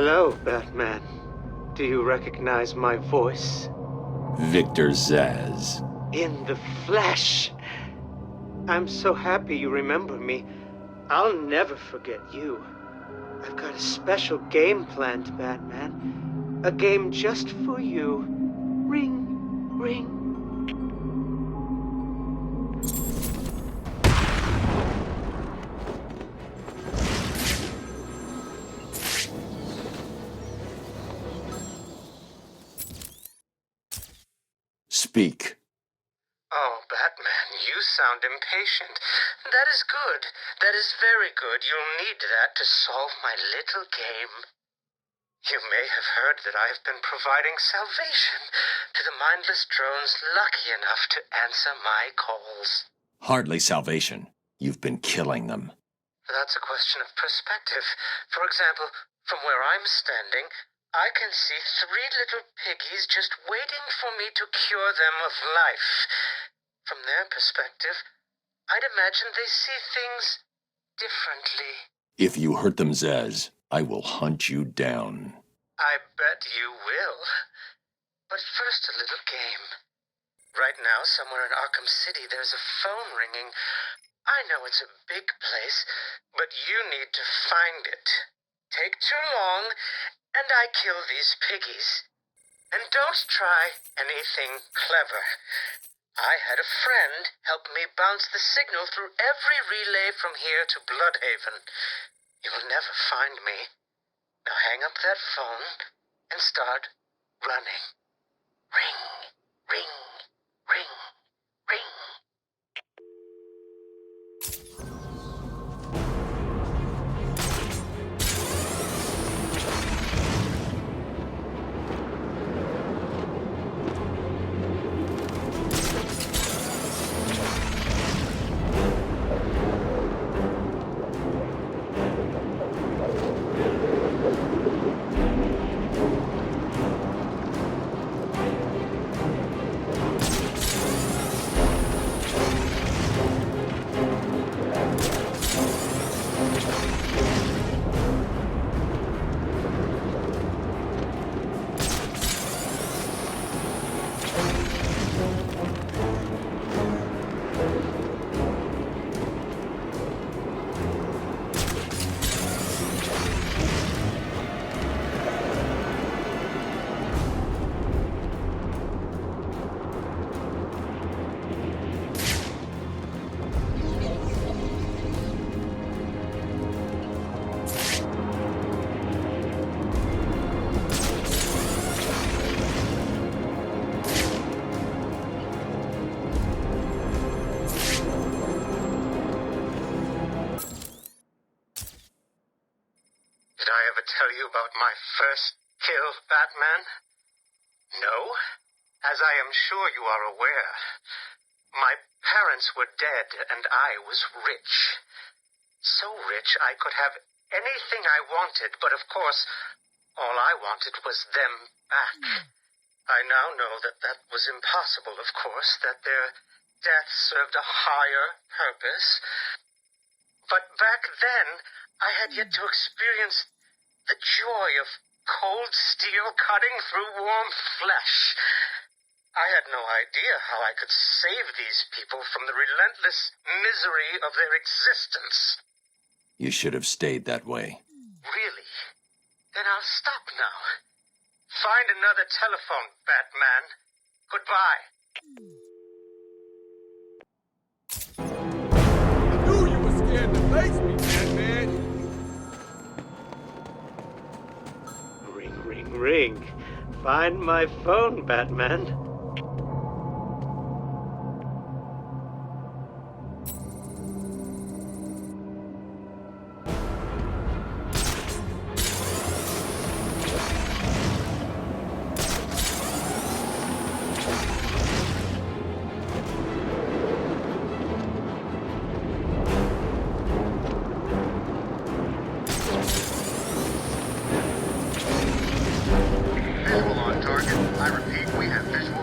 Hello, Batman. Do you recognize my voice? Victor Zsasz. In the flesh! I'm so happy you remember me. I'll never forget you. I've got a special game planned, Batman. A game just for you. Ring, ring. Speak. Oh, Batman, you sound impatient. That is good. That is very good. You'll need that to solve my little game. You may have heard that I have been providing salvation to the mindless drones lucky enough to answer my calls. Hardly salvation. You've been killing them. That's a question of perspective. For example, from where I'm standing, I can see 3 little piggies just waiting for me to cure them of life. From their perspective, I'd imagine they see things differently. If you hurt them, Zsasz, I will hunt you down. I bet you will. But first, a little game. Right now, somewhere in Arkham City, there's a phone ringing. I know it's a big place, but you need to find it. Take too long, and I kill these piggies. And don't try anything clever. I had a friend help me bounce the signal through every relay from here to Bloodhaven. You'll never find me. Now hang up that phone and start running. Ring, ring, ring, ring. Did I ever tell you about my first kill, Batman? No? As I am sure you are aware, my parents were dead and I was rich. So rich I could have anything I wanted, but of course, all I wanted was them back. I now know that that was impossible, of course, that their death served a higher purpose. But back then, I had yet to experience the joy of cold steel cutting through warm flesh. I had no idea how I could save these people from the relentless misery of their existence. You should have stayed that way. Really? Then I'll stop now. Find another telephone, Batman. Goodbye. I knew you were scared to face me, Batman. Ring, ring, ring. Find my phone, Batman. Visual on target. I repeat, we have visual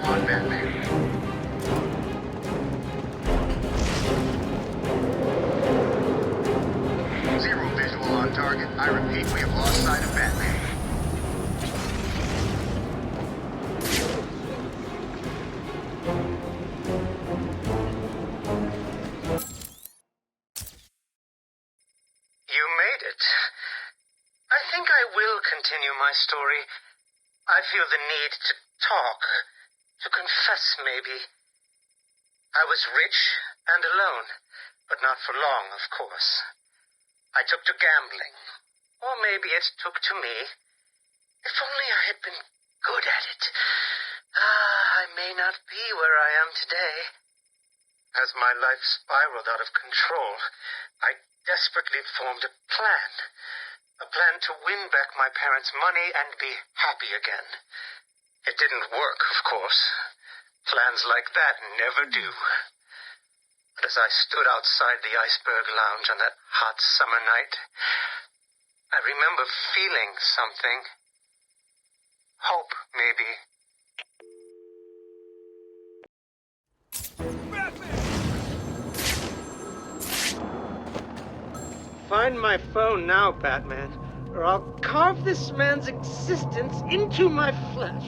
my story, I feel the need to talk, to confess maybe. I was rich and alone, but not for long, of course. I took to gambling, or maybe it took to me. If only I had been good at it. I may not be where I am today. As my life spiraled out of control, I desperately formed a plan. A plan to win back my parents' money and be happy again. It didn't work, of course. Plans like that never do. But as I stood outside the Iceberg Lounge on that hot summer night, I remember feeling something. Hope, maybe. Find my phone now, Batman, or I'll carve this man's existence into my flesh.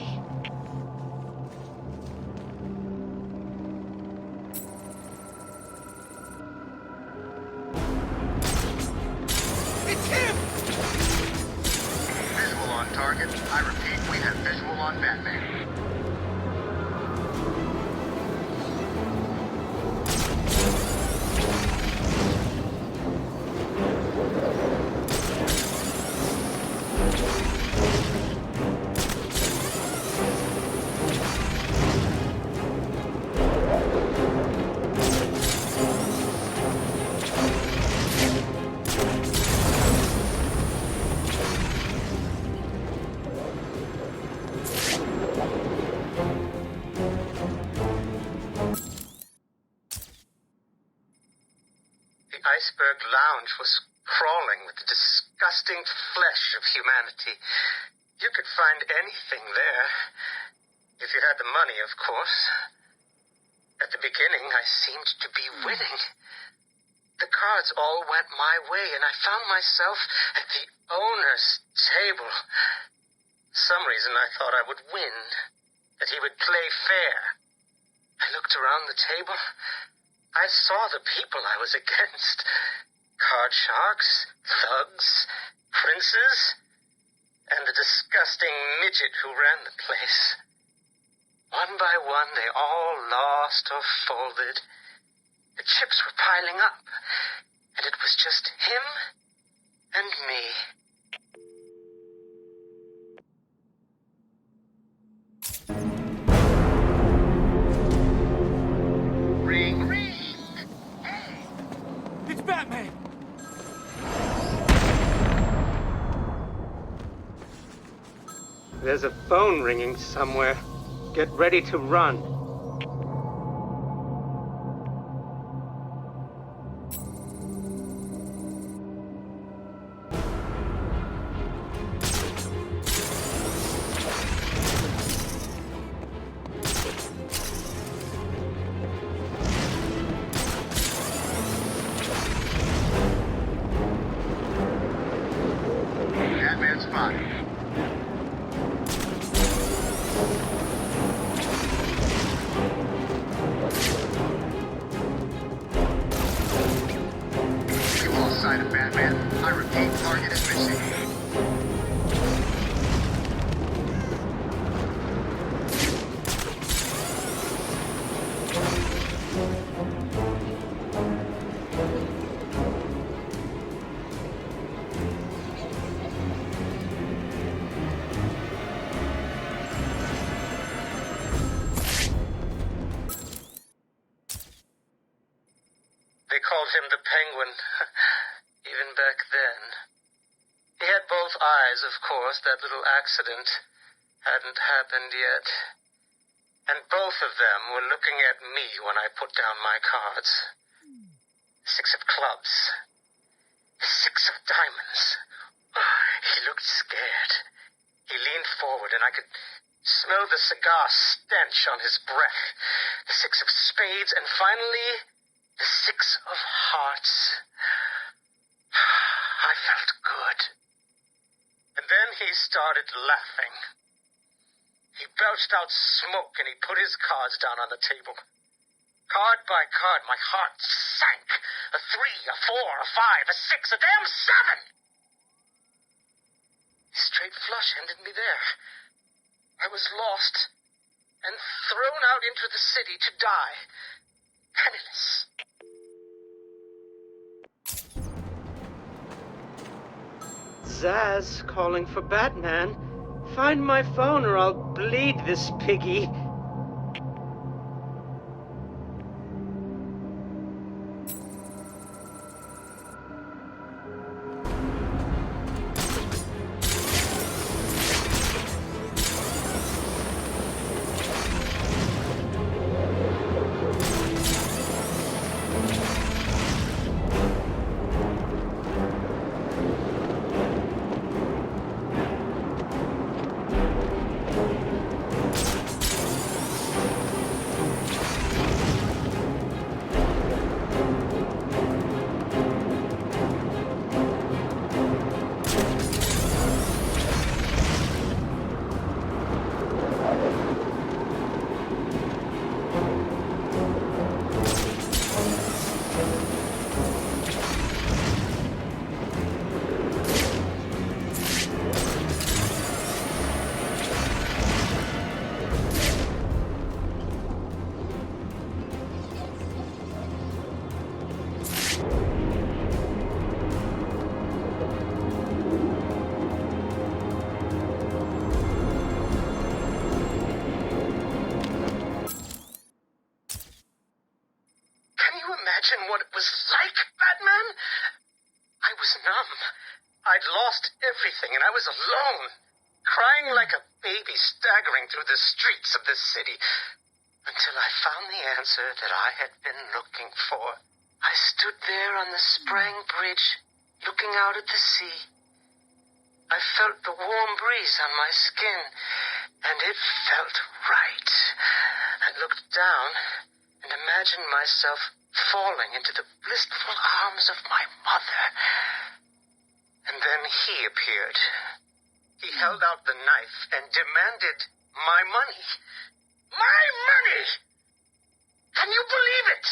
It's him! Visual on target. I repeat, we have visual on Batman. The Iceberg Lounge was crawling with the disgusting flesh of humanity. You could find anything there. If you had the money, of course. At the beginning, I seemed to be winning. The cards all went my way, and I found myself at the owner's table. For some reason, I thought I would win, that he would play fair. I looked around the table. I saw the people I was against. Card sharks, thugs, princes, and the disgusting midget who ran the place. One by one, they all lost or folded. The chips were piling up, and it was just him and me. Ring, ring! It's Batman! There's a phone ringing somewhere. Get ready to run. Batman spotted. We lost sight of Batman. I repeat, target is missing. They called him the Penguin, even back then. He had both eyes, of course. That little accident hadn't happened yet. And both of them were looking at me when I put down my cards. Six of clubs. Six of diamonds. He looked scared. He leaned forward, and I could smell the cigar stench on his breath. The six of spades, and finally, the six of hearts. I felt good. And then he started laughing. He belched out smoke, and he put his cards down on the table. Card by card, my heart sank. A 3, a 4, a 5, a 6, a damn 7! Straight flush ended me there. I was lost and thrown out into the city to die. Penniless. Zsasz calling for Batman. Find my phone or I'll bleed this piggy. Imagine what it was like, Batman? I was numb. I'd lost everything, and I was alone, crying like a baby staggering through the streets of this city, until I found the answer that I had been looking for. I stood there on the Sprang Bridge, looking out at the sea. I felt the warm breeze on my skin, and it felt right. I looked down and imagined myself falling into the blissful arms of my mother. And then he appeared. He held out the knife and demanded my money. My money! Can you believe it?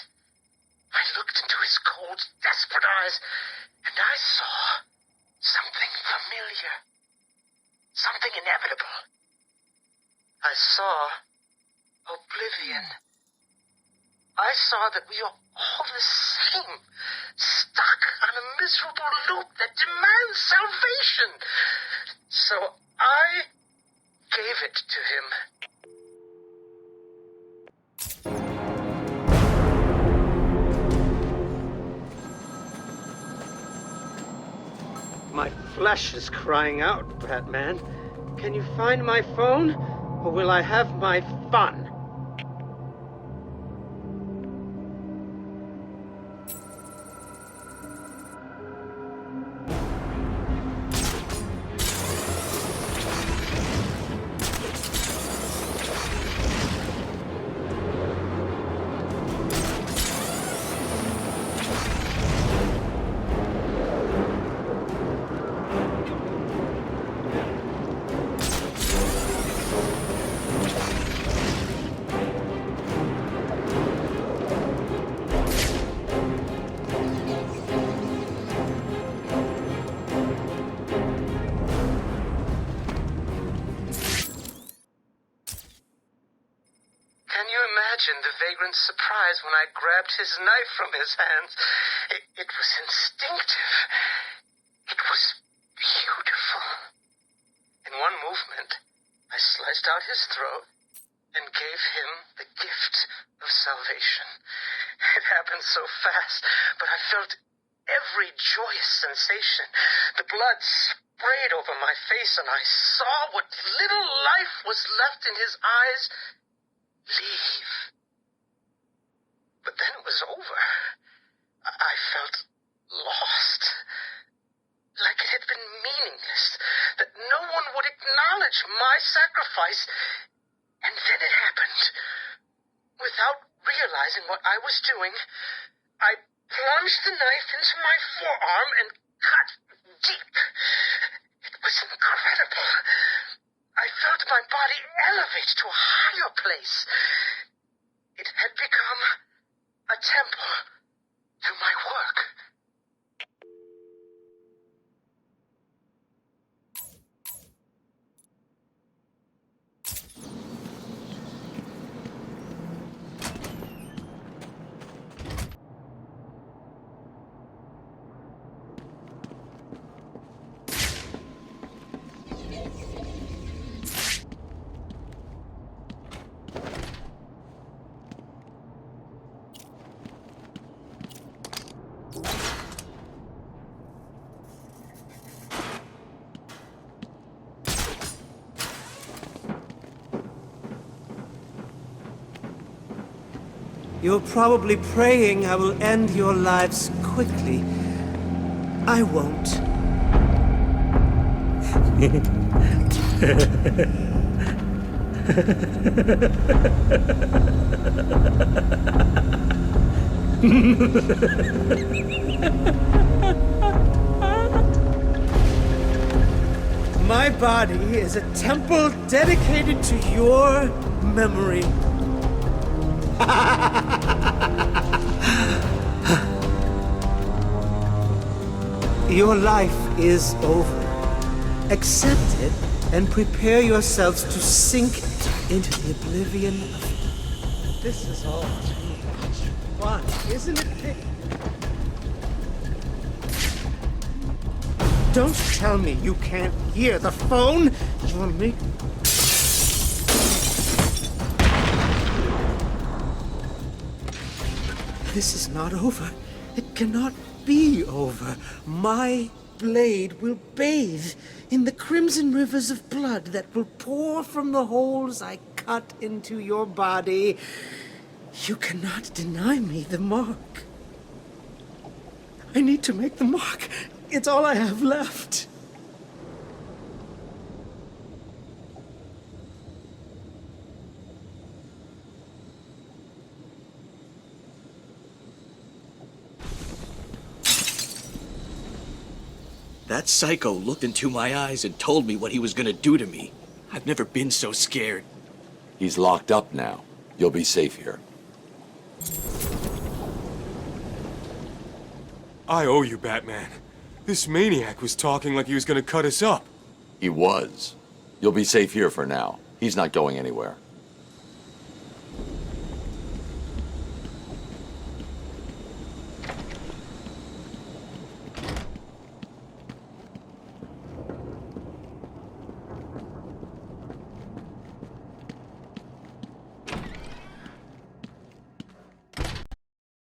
I looked into his cold, desperate eyes, and I saw something familiar. Something inevitable. I saw oblivion. I saw that we are all the same, stuck on a miserable loop that demands salvation. So I gave it to him. My flesh is crying out, Batman. Can you find my phone, or will I have my fun? The vagrant's surprise when I grabbed his knife from his hands. It was instinctive. It was beautiful. In one movement, I sliced out his throat and gave him the gift of salvation. It happened so fast, but I felt every joyous sensation. The blood sprayed over my face, and I saw what little life was left in his eyes leave. But then it was over. I felt lost. Like it had been meaningless. That no one would acknowledge my sacrifice. And then it happened. Without realizing what I was doing, I plunged the knife into my forearm and cut deep. It was incredible. I felt my body elevate to a higher place. It had become a temple to my work. You're probably praying I will end your lives quickly. I won't. My body is a temple dedicated to your memory. Your life is over. Accept it and prepare yourselves to sink into the oblivion of... This is all too much fun, isn't it? Don't tell me you can't hear the phone! Or me... This is not over. It cannot be over. My blade will bathe in the crimson rivers of blood that will pour from the holes I cut into your body. You cannot deny me the mark. I need to make the mark. It's all I have left. That psycho looked into my eyes and told me what he was gonna do to me. I've never been so scared. He's locked up now. You'll be safe here. I owe you, Batman. This maniac was talking like he was gonna cut us up. He was. You'll be safe here for now. He's not going anywhere.